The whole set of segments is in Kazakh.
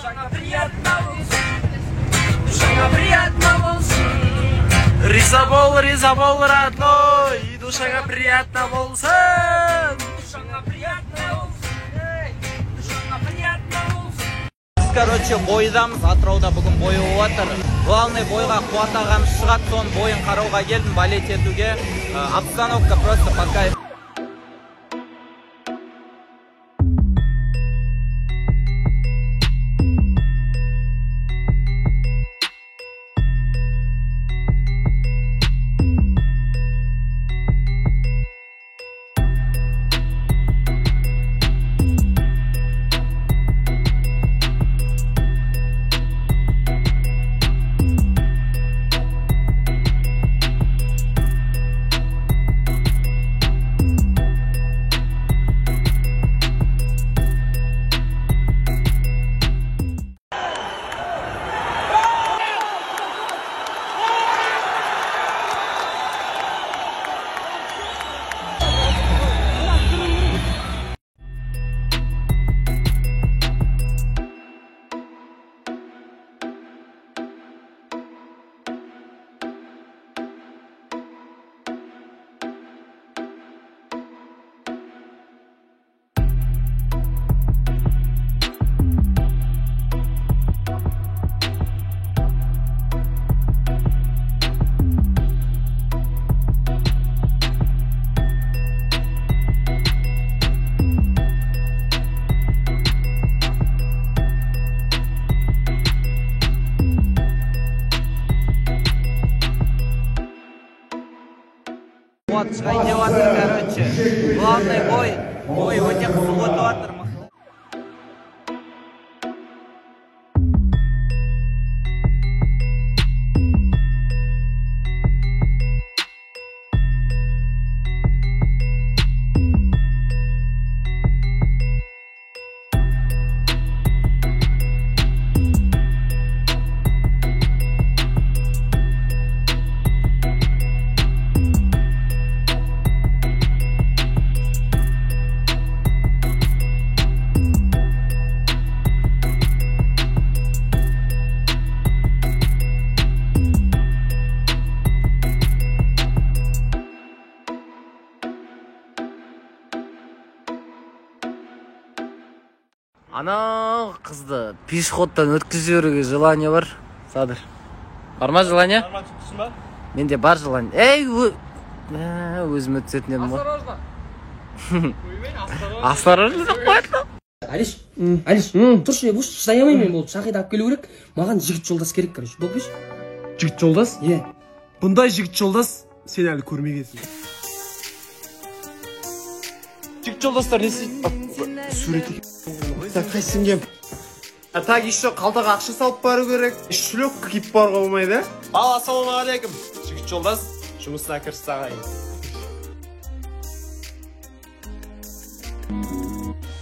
Душаңа приятно болсын. Риза бол, родной, душаңа приятно болсын. Короче, бойдамыз, Атырауда бүгін бой отыр. Главный бойға Қуат ағамыз шығады, соның бойын қарауға келдім, балет етуге. Обстановка просто по кайфу. Вот, шығайын деп жатыр, короче. Главный бой өте қызық өтіп жатыр. Ана қызды пешеходтан өткізіп жіберуге желание бар. Садыр. Бар ма желание? Нормально түсін ба? Менде бар желание. Ей, өзім өтсетін едім ғой. Осторожно. Осторожно деп қойды. Алиш, тұршы, бұш, шыдай алмаймын мен болып. Шақиды алып келу керек. Маған жігіт жолдас керек, короче. Болып беш? Жігіт жолдас? Е. Бұндай жігіт жолдас сен әлі көрмегенсің. Жігіт жолдастар не істейді? Сурет екен. Так, қайсың кем? Так, еще қалтаға ақша салып бару керек. Шлёк киіп баруға болмайды. Ал, ассалаумағалейкум. Жігіт жолдас, жұмысына кірісті ағайын.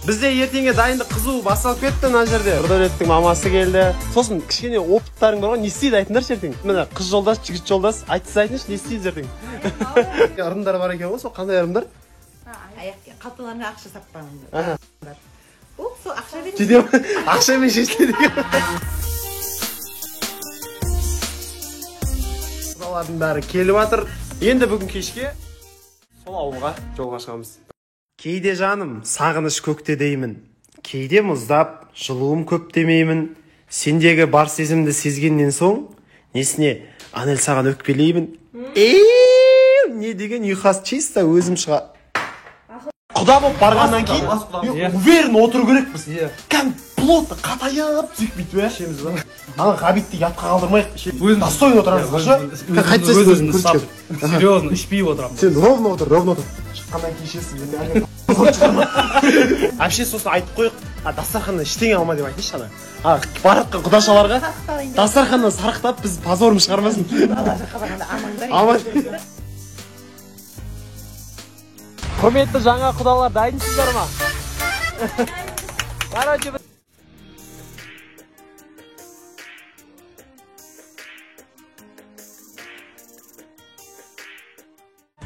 Бізде ертеңге дайындық қызу басталып кетті мына жерде. Нұрдәулеттің мамасы келді. Сосын кішкене опыттарың бар ғой, не істейді айтыңдаршы ертең. Міне қыз жолдас, жігіт жолдас, айтсыз айтыңызшы, не істейді ертең. Ырымдар бар екен ғой, сол қандай ырымдар? Қалталарына ақша саппаңыз. Ол сол ақша беріңіз. Жедем, ақшамен шешіледі екен. Құдалардың бәрі келіп жатыр. Енді бүгін кешке сол ауылға жолға шығамыз. Кейде жаным сағыныш көкте деймін, кейде мұздап жылуым көп демеймін. Сендегі бар сезімді сезгеннен соң несіне анел саған өкпелеймін. Не деген ұйқас чисто өзім шыға. Құда болып барғаннан кейін уверен отыру керекпіз. Кәм плотно қатайып сөйтіп бүйтіп бе. Ана ғабитті ятқа қалдырмайық. Достойын отырамыз. Қайтсайсың өзіңді. Серьезно, ішпей отырамын. Сен ровно отыр. Шыққаннан кешесің. Әпше сосын айтып қойық. Дастарханнан ештеңе алма деп айтыңызшы ана. Баратқан құдашаларға дастарханнан сарықтап біз позорым шығармасын. Аман. Құрметті жаңа құдалар, дайынсыздар ма? Короче,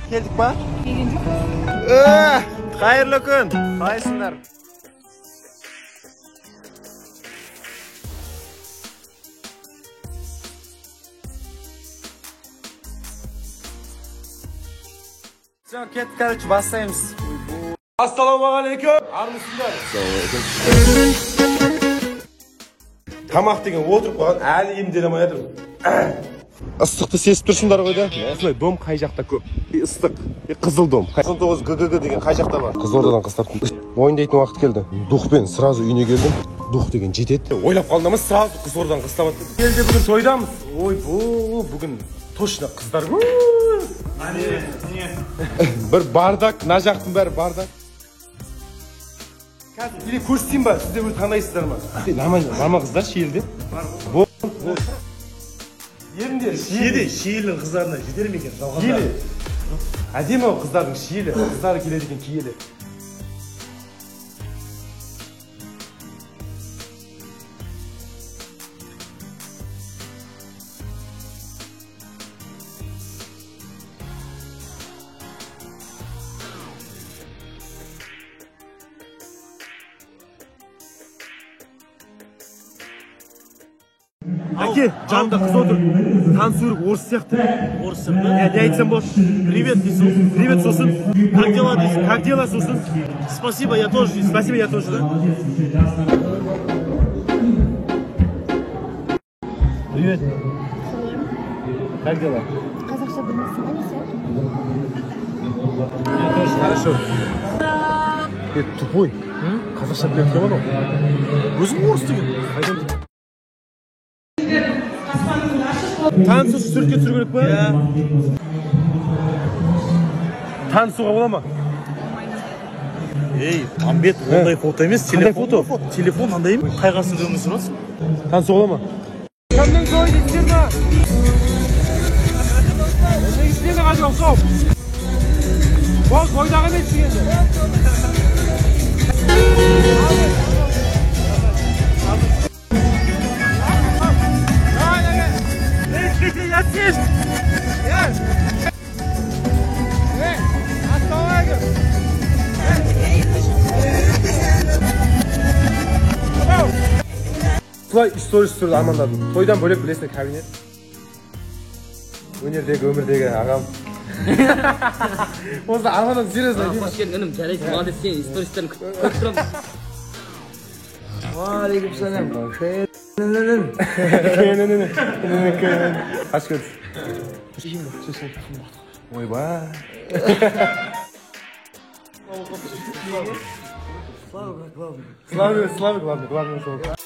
келдік па? Келген жоқ. Қайырлы күн. Қалайсыңдар? Все, ketdik, короче, бастаймыз. Ассалаумағалейкум. Армысыздар? Тамақ деген отырып қалған, әлі емделе алмай жатыр. Ыстықты сезіп тұрсыңдар ғой да? Осылай дом қай жақта көп? Ыстық, қызыл дом. 19 ГГ деген қай жақта бар? Қызылордадан қыз таптым. Ойындайтын уақыт келді. Духпен сразу үйіне келдім. Дух деген жетеді. Ойлап қалдым, сразу Қызылордадан қыз табады. Елде бүгін тойдамыз. Ой, бүгін точно қыздар. Бір бардак, мына жақтың бәрі бардак. Қазір или көрсетейін ба? Сіздер өз таңдайсыздар ма? Мама қыздар шиелде. Еріндер шиелі қыздарына жетер ме екен? Киелі. Әдемі қыздардың шиелі. Қыздары келеді екен киелі. Әке, жанымда қыз отыр. Танцур орыс сияқты. Орыс сияқты. Не айтсам болады? Привет дейсің. Привет сосын. Как дела дейсің? Как дела сосын? Спасибо, я тоже дейсің. Спасибо, я тоже. Привет. Как дела? Қазақша білмейсің ба не Я тоже. Хорошо. Тупой. Қазақша біледі екен ғой. Өзің орыс деген. Танысушы суретке түсіру керек па? Танысуға бола ма? Ей, Амбет, ондай фото емес. Қандай фото? Телефон андай ма? Қай қасың жолын сұрасың? Танысуға бола ма? Кімнің той дейсіздер ма? Негізінде қажы оқсау. Ол тойдағы емес дегенде. Солай история түсірді армандадым. Тойдан бөлек білесің кабинет. Өнердегі, өмірдегі ағам. Осы армандадым, серьезно айтайын. Қош келдің інім, жарайсың, молодец, сен истористерін күтіп тұрамын. Алейкум салам. Қаш көрді. Ойбай. Слава главный.